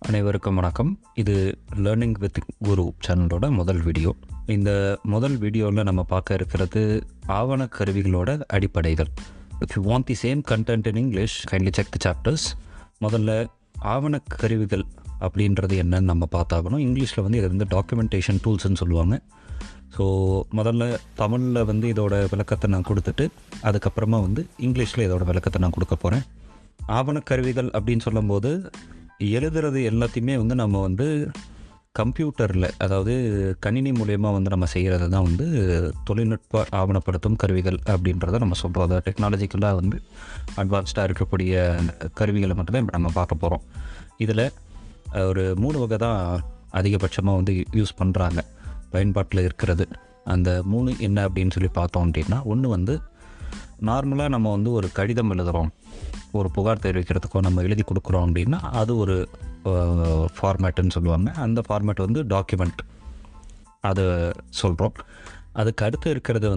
அனைவருக்கும் வணக்கம். இது லேர்னிங் வித் குரு சேனலோட முதல் வீடியோ. இந்த முதல் வீடியோவில் நம்ம பார்க்க இருக்கிறது ஆவண கருவிகளோட அடிப்படைகள். If you want the same content in English, kindly check the chapters. முதல்ல ஆவண கருவிகள் அப்படின்றது என்னன்னு நம்ம பார்த்தாகணும். இங்கிலீஷில் இது டாக்குமெண்டேஷன் டூல்ஸ்ன்னு சொல்லுவாங்க. ஸோ முதல்ல தமிழில் இதோட விளக்கத்தை நான் கொடுத்துட்டு அதுக்கப்புறமா இங்கிலீஷில் இதோட விளக்கத்தை நான் கொடுக்க போகிறேன். ஆவணக்கருவிகள் அப்படின்னு சொல்லும்போது எழுதுறது எல்லாத்தையுமே நம்ம கம்ப்யூட்டரில், அதாவது கணினி மூலயமா நம்ம செய்கிறது தான் தொழில்நுட்ப ஆவணப்படுத்தும் கருவிகள் அப்படின்றத நம்ம சொல்கிறோம். அதை டெக்னாலஜிக்கலாக அட்வான்ஸ்டாக இருக்கக்கூடிய கருவிகளை மட்டும்தான் இப்போ நம்ம பார்க்க போகிறோம். இதில் ஒரு 3 வகை தான் அதிகபட்சமாக யூஸ் பண்ணுறாங்க, பயன்பாட்டில் இருக்கிறது. அந்த 3 என்ன அப்படின்னு சொல்லி பார்த்தோம் அப்படின்னா, ஒன்று நார்மலாக நம்ம ஒரு கடிதம் எழுதுகிறோம், ஒரு புகார் தெரிவிக்கிறதுக்கோ நம்ம எழுதி கொடுக்குறோம் அப்படின்னா அது ஒரு ஃபார்மேட்டுன்னு சொல்லுவாங்க. அந்த ஃபார்மேட் டாக்குமெண்ட், அதை சொல்கிறோம். அதுக்கு அடுத்து இருக்கிறது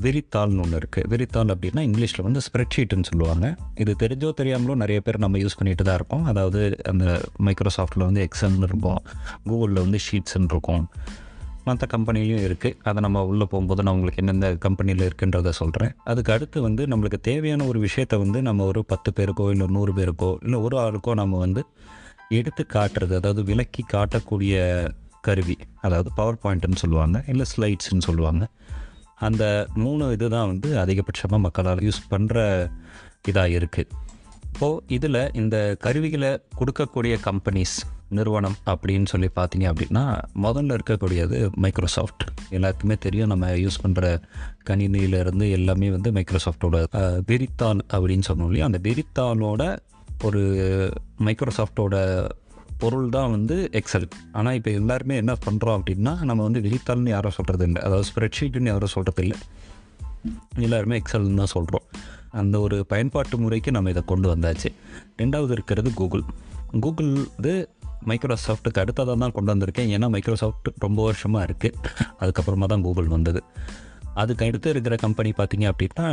விரித்தாள்னு ஒன்று இருக்குது. விரித்தாள் அப்படின்னா இங்கிலீஷில் ஸ்ப்ரெட்ஷீட்டுன்னு சொல்லுவாங்க. இது தெரிஞ்சோ தெரியாமலோ நிறைய பேர் நம்ம யூஸ் பண்ணிட்டு தான் இருக்கோம். அதாவது அந்த மைக்ரோசாஃப்ட்டில் எக்ஸல்னு இருக்கும், கூகுளில் ஷீட்ஸ்ன்னு இருக்கும், மற்ற கம்பெனிலையும் இருக்குது. அதை நம்ம உள்ளே போகும்போது நான் உங்களுக்கு எந்தெந்த கம்பெனியில் இருக்குன்றதை சொல்கிறேன். அதுக்கு அடுத்து நம்மளுக்கு தேவையான ஒரு விஷயத்தை நம்ம ஒரு 10 பேருக்கோ இல்லை 100 பேருக்கோ இல்லை ஒரு ஆளுக்கோ நம்ம எடுத்து காட்டுறது, அதாவது விளக்கி காட்டக்கூடிய கருவி, அதாவது பவர் பாயிண்ட்டுன்னு சொல்லுவாங்க, இல்லை ஸ்லைட்ஸ்ன்னு சொல்லுவாங்க. அந்த 3 இது தான் அதிகபட்சமாக மக்களால் யூஸ் பண்ணுற இதாக இருக்குது. இப்போது இதில் இந்த கருவிகளை கொடுக்கக்கூடிய கம்பெனிஸ், நிறுவனம் அப்படின்னு சொல்லி பார்த்தீங்க அப்படின்னா, முதல்ல இருக்கக்கூடியது மைக்ரோசாஃப்ட். எல்லாருக்குமே தெரியும், நம்ம யூஸ் பண்ணுற கணினியிலேருந்து எல்லாமே மைக்ரோசாஃப்டோட விரித்தாள் அப்படின்னு சொன்னோம் இல்லையா, அந்த விரித்தாளோட ஒரு மைக்ரோசாஃப்டோட பொருள் தான் எக்ஸல். ஆனால் இப்போ எல்லாருமே என்ன பண்ணுறோம் அப்படின்னா, நம்ம விரித்தாள்னு யாரும் சொல்கிறது இல்லை, அதாவது ஸ்ப்ரெட்ஷீட்டுன்னு யாரும் சொல்கிறது இல்லை, எல்லாருமே எக்ஸல்னு தான் சொல்கிறோம். அந்த ஒரு பயன்பாட்டு முறைக்கு நம்ம இதை கொண்டு வந்தாச்சு. 2வது இருக்கிறது கூகுள் மைக்ரோசாஃப்ட்டுக்கு அடுத்ததாக தான் கொண்டு வந்திருக்கேன். ஏன்னா மைக்ரோசாஃப்ட் ரொம்ப வருஷமாக இருக்குது, அதுக்கப்புறமா தான் கூகுள் வந்தது. அதுக்கு அடுத்து இருக்கிற கம்பெனி பார்த்திங்க அப்படின்னா,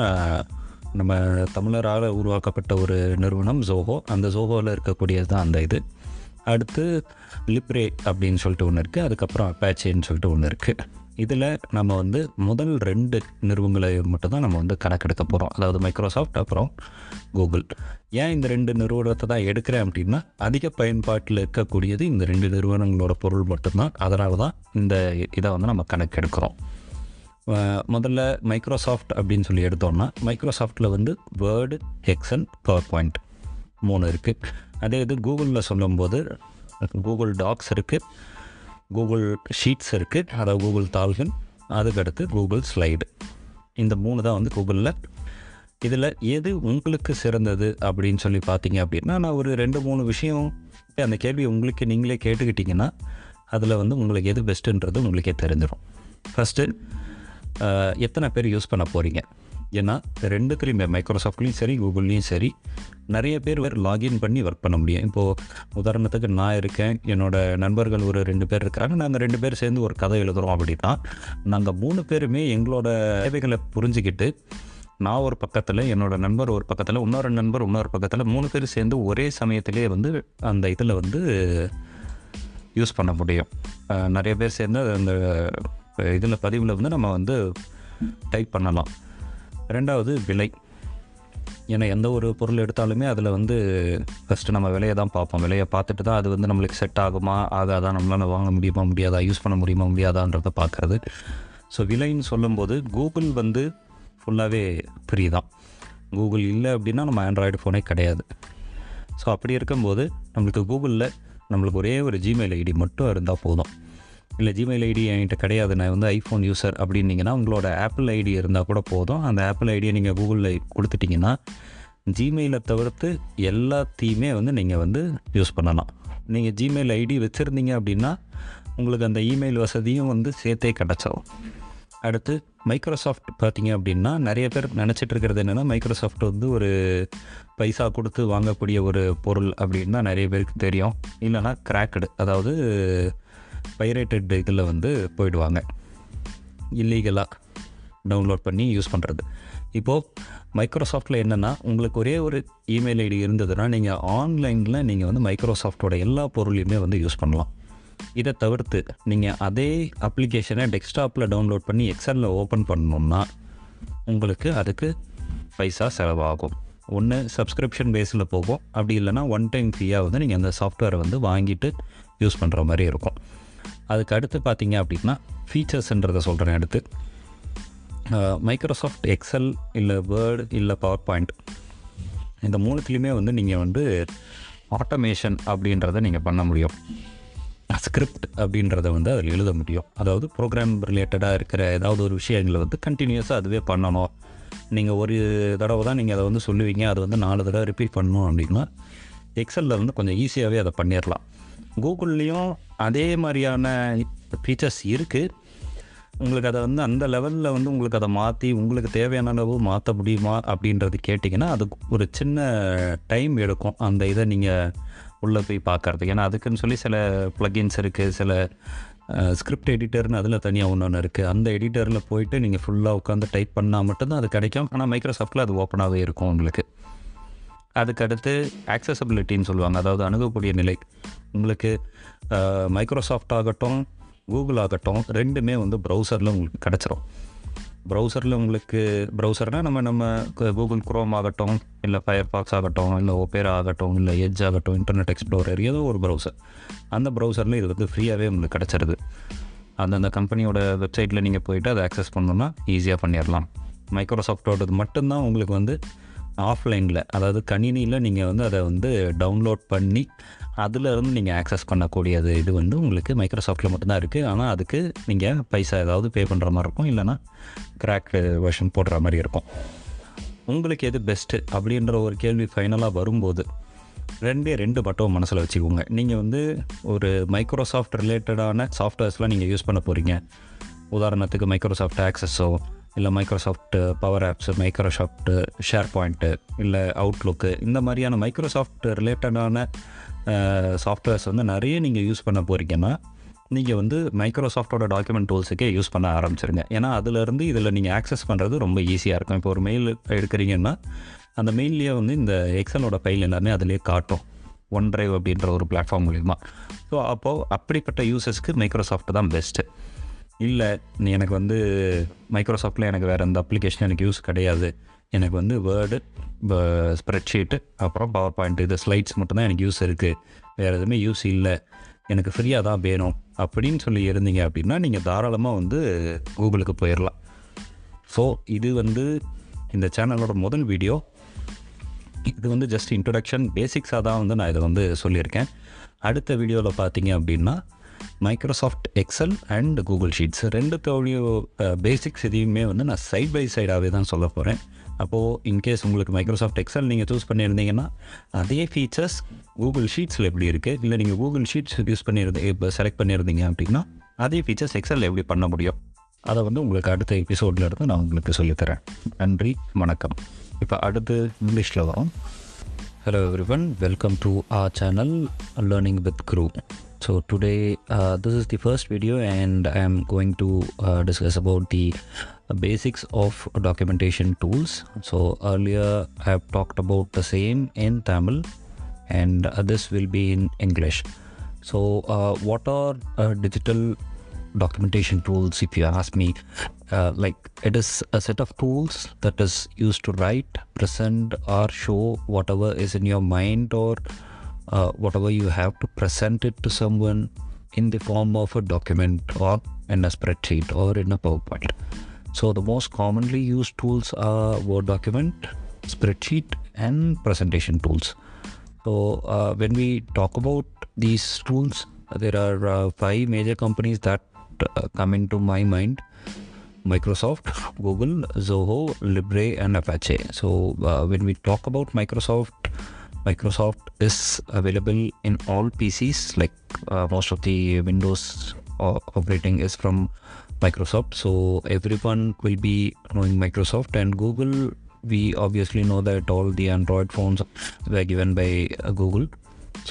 நம்ம தமிழரால் உருவாக்கப்பட்ட ஒரு நிறுவனம் ஜோஹோ. அந்த ஜோஹோவில் இருக்கக்கூடியது தான் அந்த இது. அடுத்து லிப்ரே அப்படின்னு சொல்லிட்டு ஒன்று இருக்குது, அதுக்கப்புறம் அப்பாச்சேன்னு சொல்லிட்டு ஒன்று இருக்குது. இதில் நம்ம முதல் 2 நிறுவனங்களை மட்டும்தான் நம்ம கணக்கெடுக்க போகிறோம், அதாவது மைக்ரோசாஃப்ட் அப்புறம் கூகுள். ஏன் இந்த 2 நிறுவனத்தை தான் எடுக்கிறேன் அப்படின்னா, அதிக பயன்பாட்டில் இருக்கக்கூடியது இந்த 2 நிறுவனங்களோட பொருள் மட்டும்தான். அதனால தான் இந்த இதை நம்ம கணக்கெடுக்கிறோம். முதல்ல மைக்ரோசாஃப்ட் அப்படின்னு சொல்லி எடுத்தோம்னா, மைக்ரோசாஃப்ட்டில் வேர்டு, எக்ஸல், பவர் பாயிண்ட் 3 இருக்குது. அதே இது கூகுளில் சொல்லும்போது கூகுள் டாக்ஸ் இருக்குது, கூகுள் ஷீட்ஸ் இருக்குது, அதாவது கூகுள் தாள்கள், அதுக்கடுத்து கூகுள் ஸ்லைடு. இந்த 3 தான் கூகுளில். இதில் எது உங்களுக்கு சிறந்தது அப்படின்னு சொல்லி பார்த்தீங்க அப்படின்னா, நான் ஒரு 2-3 விஷயம் அந்த கேள்வி உங்களுக்கு நீங்களே கேட்டுக்கிட்டிங்கன்னா அதில் உங்களுக்கு எது பெஸ்ட்டுன்றது உங்களுக்கே தெரிஞ்சிடும். ஃபஸ்ட்டு, எத்தனை பேர் யூஸ் பண்ண போகிறீங்க? ஏன்னா 2த்துலேயுமே, மைக்ரோசாஃப்ட்லேயும் சரி கூகுள்லேயும் சரி, நிறைய பேர் லாகின் பண்ணி ஒர்க் பண்ண முடியும். இப்போது உதாரணத்துக்கு நான் இருக்கேன், என்னோடய நண்பர்கள் ஒரு 2 பேர் இருக்கிறாங்க, நாங்கள் 2 பேர் சேர்ந்து ஒரு கதை எழுதுகிறோம் அப்படின்னா, நாங்கள் 3 பேருமே எங்களோட தேவைகளை புரிஞ்சுக்கிட்டு, நான் ஒரு பக்கத்தில், என்னோடய நண்பர் ஒரு பக்கத்தில், இன்னொரு நண்பர் இன்னொரு பக்கத்தில், 3 பேர் சேர்ந்து ஒரே சமயத்திலே அந்த இதில் யூஸ் பண்ண முடியும். நிறைய பேர் சேர்ந்து அந்த இதில் பதிவில் நம்ம டைப் பண்ணலாம். 2வது விலை. ஏன்னா எந்த ஒரு பொருள் எடுத்தாலுமே அதில் ஃபஸ்ட்டு நம்ம விலையை தான் பார்ப்போம். விலையை பார்த்துட்டு தான் அது நம்மளுக்கு செட் ஆகுமா ஆகாதான், நம்மளால் வாங்க முடியுமா முடியாதா, யூஸ் பண்ண முடியுமா முடியாதான்றதை பார்க்குறது. ஸோ விலைன்னு சொல்லும்போது கூகுள் ஃபுல்லாகவே ஃப்ரீ தான். கூகுள் இல்லை அப்படின்னா நம்ம ஆண்ட்ராய்டு ஃபோனே கிடையாது. ஸோ அப்படி இருக்கும்போது நம்மளுக்கு கூகுளில் நம்மளுக்கு ஒரே ஒரு ஜிமெயில் ஐடி மட்டும் இருந்தால் போதும். இல்லை ஜிமெயில் ஐடி என்கிட்ட கிடையாது, நான் ஐஃபோன் யூசர் அப்படின்னீங்கன்னா உங்களோட ஆப்பிள் ஐடி இருந்தால் கூட போதும். அந்த ஆப்பிள் ஐடியை நீங்கள் கூகுளில் கொடுத்துட்டிங்கன்னா ஜிமெயிலை தவிர்த்து எல்லாத்தையுமே நீங்கள் யூஸ் பண்ணலாம். நீங்கள் ஜிமெயில் ஐடி வச்சுருந்தீங்க அப்படின்னா உங்களுக்கு அந்த இமெயில் வசதியும் சேர்த்தே கிடச்சிடும். அடுத்து மைக்ரோசாஃப்ட் பார்த்திங்க அப்படின்னா, நிறைய பேர் நினச்சிட்டு இருக்கிறது என்னென்னா, மைக்ரோசாஃப்ட் ஒரு பைசா கொடுத்து வாங்கக்கூடிய ஒரு பொருள் அப்படின்னு தான் நிறைய பேருக்கு தெரியும். இல்லைனா கிராக்கடு, அதாவது பைரேட்டட் இதில் போயிடுவாங்க இல்லீகலாக. டவுன்லோட் பண்ணி யூஸ் பண்ணுறது. இப்போது மைக்ரோசாஃப்ட்டில் என்னென்னா, உங்களுக்கு ஒரே ஒரு இமெயில் ஐடி இருந்ததுன்னா நீங்கள் ஆன்லைனில் நீங்கள் வந்து மைக்ரோசாஃப்டோட எல்லா பொருளையுமே வந்து யூஸ் பண்ணலாம். இதை தவிர்த்து நீங்கள் அதே அப்ளிகேஷனை டெஸ்க்டாப்பில் டவுன்லோட் பண்ணி எக்ஸலில் ஓப்பன் பண்ணணுன்னா உங்களுக்கு அதுக்கு பைசா செலவாகும். ஒன்று சப்ஸ்கிரிப்ஷன் பேஸில் போகும், அப்படி இல்லைனா ஒன் டைம் ஃபீயாக வந்து நீங்கள் அந்த சாஃப்ட்வேரை வந்து வாங்கிட்டு யூஸ் பண்ணுற மாதிரி இருக்கும். அதுக்கு அடுத்து பார்த்தீங்க அப்படின்னா ஃபீச்சர்ஸ்ன்றதை சொல்கிறேன். அடுத்து மைக்ரோசாஃப்ட் எக்ஸல் இல்லை வேர்டு இல்லை பவர் பாயிண்ட், இந்த மூணுத்துலேயுமே வந்து நீங்கள் வந்து ஆட்டோமேஷன் அப்படின்றத நீங்கள் பண்ண முடியும். ஸ்கிரிப்ட் அப்படின்றத வந்து அதில் எழுத முடியும். அதாவது ப்ரோக்ராம் ரிலேட்டடாக இருக்கிற ஏதாவது ஒரு விஷயங்களை வந்து கண்டினியூஸாக அதுவே பண்ணணும். நீங்கள் ஒரு தடவை தான் நீங்கள் அதை வந்து சொல்லுவீங்க, அது வந்து 4 தடவை ரிப்பீட் பண்ணணும் அப்படின்னா எக்ஸலில் வந்து கொஞ்சம் ஈஸியாகவே அதை பண்ணிடலாம். கூகுள்லேயும் அதே மாதிரியான ஃபீச்சர்ஸ் இருக்குது. உங்களுக்கு அதை வந்து அந்த லெவலில் வந்து உங்களுக்கு அதை மாற்றி உங்களுக்கு தேவையான அளவு மாற்ற முடியுமா அப்படின்றது கேட்டிங்கன்னா அதுக்கு ஒரு சின்ன டைம் எடுக்கும், அந்த இதை நீங்கள் உள்ளே போய் பார்க்குறதுக்கு. ஏன்னா அதுக்குன்னு சொல்லி சில ப்ளகின்ஸ் இருக்குது, சில ஸ்கிரிப்ட் எடிட்டர்னு அதில் தனியாக ஒன்று இருக்குது. அந்த எடிட்டரில் போயிட்டு நீங்கள் ஃபுல்லாக உட்காந்து டைப் பண்ணால் மட்டும்தான் அது கிடைக்கும். ஆனால் மைக்ரோசாஃப்ட்டில் அது ஓப்பனாகவே இருக்கும் உங்களுக்கு. அதுக்கடுத்து ஆக்சசபிலிட்டின்னு சொல்லுவாங்க, அதாவது அணுகக்கூடிய நிலை. உங்களுக்கு மைக்ரோசாஃப்ட் ஆகட்டும் கூகுள் ஆகட்டும் ரெண்டுமே வந்து ப்ரௌசரில் உங்களுக்கு கிடச்சிரும். ப்ரௌசரில் உங்களுக்கு ப்ரௌசர்னால் நம்ம கூகுள் குரோம் ஆகட்டும், இல்லை ஃபயர்ஃபாக்ஸ் ஆகட்டும், இல்லை ஒபேரா ஆகட்டும், இல்லை எட்ஜ் ஆகட்டும், இன்டர்நெட் எக்ஸ்ப்ளோரர், ஏதோ ஒரு ப்ரௌசர், அந்த ப்ரௌசரில் இது வந்து ஃப்ரீயாகவே உங்களுக்கு கிடச்சிருது. அந்தந்த கம்பெனியோட வெப்சைட்டில் நீங்கள் போய்ட்டு அதை ஆக்சஸ் பண்ணணுன்னா ஈஸியாக பண்ணிடலாம். மைக்ரோசாஃப்டோடது மட்டும்தான் உங்களுக்கு வந்து ஆஃப்லைனில், அதாவது கணினியில் நீங்கள் வந்து அதை வந்து டவுன்லோட் பண்ணி அதிலிருந்து நீங்கள் ஆக்சஸ் பண்ணக்கூடியது இது வந்து உங்களுக்கு மைக்ரோசாஃப்ட்டில் மட்டும்தான் இருக்குது. ஆனால் அதுக்கு நீங்கள் பைசா ஏதாவது பே பண்ணுற மாதிரி இருக்கும், இல்லைனா கிராக்டு வெர்ஷன் போடுற மாதிரி இருக்கும். உங்களுக்கு எது பெஸ்ட்டு அப்படின்ற ஒரு கேள்வி ஃபைனலாக வரும்போது ரெண்டு மட்டும் மனசில் வச்சுக்கோங்க. நீங்கள் வந்து ஒரு மைக்ரோசாஃப்ட் ரிலேட்டடான சாஃப்ட்வேர்ஸ்லாம் நீங்கள் யூஸ் பண்ண போகிறீங்க. உதாரணத்துக்கு மைக்ரோசாஃப்ட் ஆக்சஸோ, இல்லை Microsoft power apps, Microsoft share point, இல்லை அவுட்லுக்கு, இந்த மாதிரியான மைக்ரோசாஃப்ட் ரிலேட்டடான சாஃப்ட்வேர்ஸ் வந்து நிறைய நீங்கள் யூஸ் பண்ண போகிறீங்கன்னா நீங்கள் வந்து மைக்ரோசாஃப்டோட டாக்குமெண்ட் டூல்ஸுக்கே யூஸ் பண்ண ஆரம்பிச்சிருங்க. ஏன்னா அதிலேருந்து இதில் நீங்கள் ஆக்சஸ் பண்ணுறது ரொம்ப ஈஸியாக இருக்கும். இப்போ ஒரு மெயில் எடுக்கிறீங்கன்னா அந்த மெயிலே வந்து இந்த எக்ஸலோட ஃபைல் எல்லாமே அதிலே காட்டும், ஒன் டிரைவ் அப்படின்ற ஒரு பிளாட்ஃபார்ம் மூலிமா. ஸோ அப்போது அப்படிப்பட்ட யூசர்ஸ்க்கு மைக்ரோசாஃப்ட் தான் பெஸ்ட்டு. இல்லை எனக்கு வந்து மைக்ரோசாஃப்ட்டில் எனக்கு வேறு எந்த அப்ளிகேஷன் எனக்கு யூஸ் கிடையாது, எனக்கு வந்து வேர்டு, ஸ்ப்ரெட்ஷீட்டு, அப்புறம் பவர் பாயிண்ட், இது ஸ்லைட்ஸ் மட்டும்தான் எனக்கு யூஸ் இருக்குது, வேறு எதுவுமே யூஸ் இல்லை, எனக்கு ஃப்ரீயாக தான் வேணும் அப்படின்னு சொல்லி இருந்தீங்க அப்படின்னா நீங்கள் தாராளமாக வந்து கூகுளுக்கு போயிடலாம். ஸோ இது வந்து இந்த சேனலோட முதல் வீடியோ. இது வந்து ஜஸ்ட் இன்ட்ரொடக்ஷன், பேசிக்ஸாக தான் வந்து நான் இதை வந்து சொல்லியிருக்கேன். அடுத்த வீடியோவில் பார்த்தீங்க அப்படின்னா Microsoft Excel and Google Sheets ரெண்டுத்தோடைய பேசிக்ஸ் எதையுமே வந்து நான் சைட் பை சைடாகவே தான் சொல்ல போகிறேன். அப்போது இன்கேஸ் உங்களுக்கு மைக்ரோசாஃப்ட் எக்ஸல் நீங்கள் சூஸ் பண்ணியிருந்தீங்கன்னா அதே ஃபீச்சர்ஸ் கூகுள் ஷீட்ஸில் எப்படி இருக்குது, இல்லை நீங்கள் கூகுள் ஷீட்ஸ் யூஸ் இப்போ செலக்ட் பண்ணியிருந்தீங்க அப்படின்னா அதே ஃபீச்சர்ஸ் எக்ஸலில் எப்படி பண்ண முடியும், அதை வந்து உங்களுக்கு அடுத்த எபிசோடில் இருந்து நான் உங்களுக்கு சொல்லித்தரேன். நன்றி, வணக்கம். இப்போ அடுத்து இங்கிலீஷில் வரும். Hello everyone, welcome to our channel Learning with Guru. So today this is the first video and I am going to discuss about the basics of documentation tools. So earlier I have talked about the same in Tamil and this will be in English. So what are digital documentation tools? If you ask me, like it is a set of tools that is used to write, present or show whatever is in your mind or whatever you have to present it to someone in the form of a document or in a spreadsheet or in a PowerPoint. So the most commonly used tools are Word document, spreadsheet and presentation tools. So when we talk about these tools, there are 5 major companies that come into my mind: Microsoft, Google, Zoho, Libre and Apache. So when we talk about Microsoft is available in all PCs, like most of the Windows operating is from Microsoft, so everyone will be knowing Microsoft. And Google, we obviously know that all the Android phones were given by Google.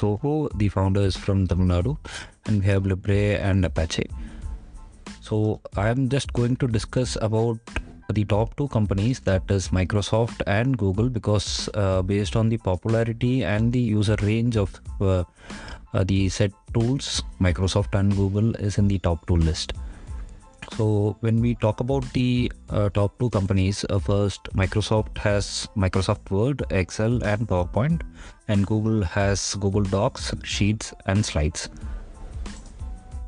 Zoho, the founder is from Tamil Nadu, and we have Libre and Apache. So I am just going to discuss about the top two companies, that is Microsoft and Google, because based on the popularity and the user range of the said tools, Microsoft and Google is in the top two list. So when we talk about the top two companies, first Microsoft has Microsoft Word, Excel and PowerPoint, and Google has Google Docs, Sheets and Slides.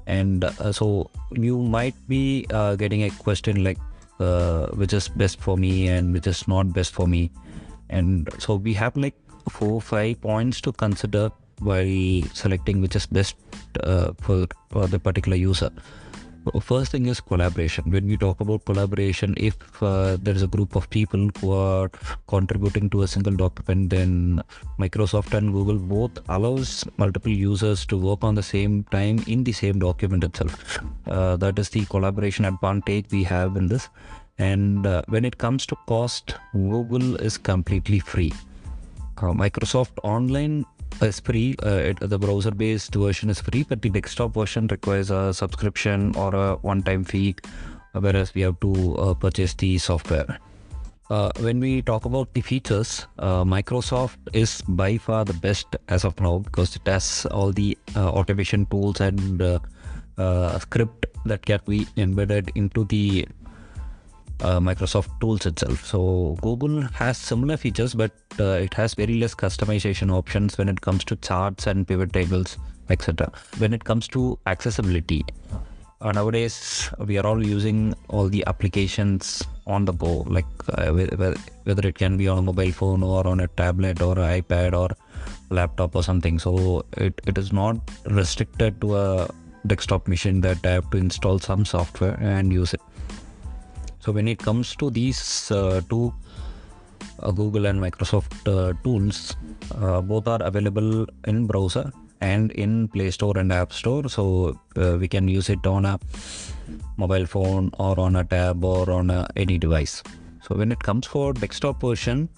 And so you might be getting a question like which is best for me and which is not best for me. And so we have like 4-5 points to consider while selecting which is best for the particular user. First thing is collaboration. When we talk about collaboration, if there is a group of people who are contributing to a single document, then Microsoft and Google both allows multiple users to work on the same time in the same document itself. That is the collaboration advantage we have in this. And when it comes to cost, Google is completely free. Microsoft Online is free. The browser-based version is free, but the desktop version requires a subscription or a one-time fee, whereas we have to purchase the software. When we talk about the features, Microsoft is by far the best as of now because it has all the automation tools and script that can be embedded into the Microsoft tools itself. So Google has similar features, but it has very less customization options when it comes to charts and pivot tables, etc. When it comes to accessibility, nowadays we are all using all the applications on the go, like whether it can be on a mobile phone or on a tablet or an iPad or laptop or something. So it is not restricted to a desktop machine that I have to install some software and use it. So when it comes to these two Google and Microsoft tools, both are available in browser and in Play Store and App Store. So we can use it on a mobile phone or on a tab or on any device. So when it comes for desktop version,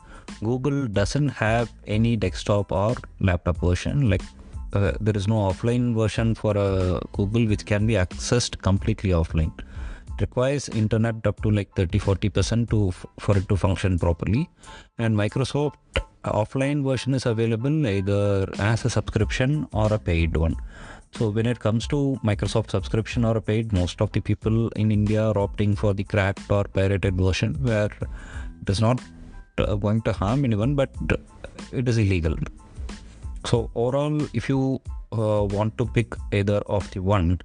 Google doesn't have any desktop or laptop version. Like there is no offline version for Google which can be accessed completely offline. Requires internet up to like 30-40% for it to function properly. And Microsoft offline version is available either as a subscription or a paid one. So when it comes to Microsoft subscription or a paid, most of the people in India are opting for the cracked or pirated version, where it is not going to harm anyone, but it is illegal. So overall, if you want to pick either of the one,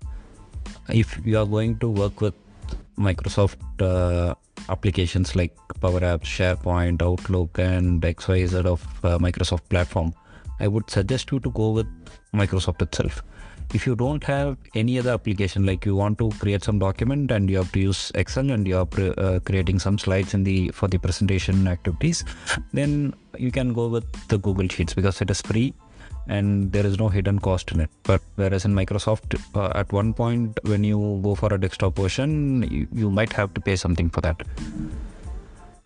if you are going to work with Microsoft applications like Power Apps, SharePoint, Outlook and XYZ of Microsoft platform, I would suggest you to go with Microsoft itself. If you don't have any other application, like you want to create some document and you have to use Excel and you are creating some slides for the presentation activities, then you can go with the Google Sheets because it is free and there is no hidden cost in it. But whereas in Microsoft, at one point when you go for a desktop version, you might have to pay something for that.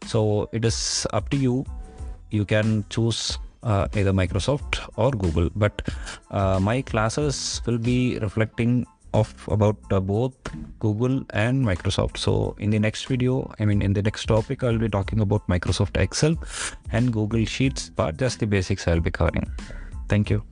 So it is up to you. You can choose either Microsoft or Google, but my classes will be reflecting of about both Google and Microsoft. So in the next video, in the next topic, I'll be talking about Microsoft Excel and Google Sheets, but just the basics I'll be covering. Thank you.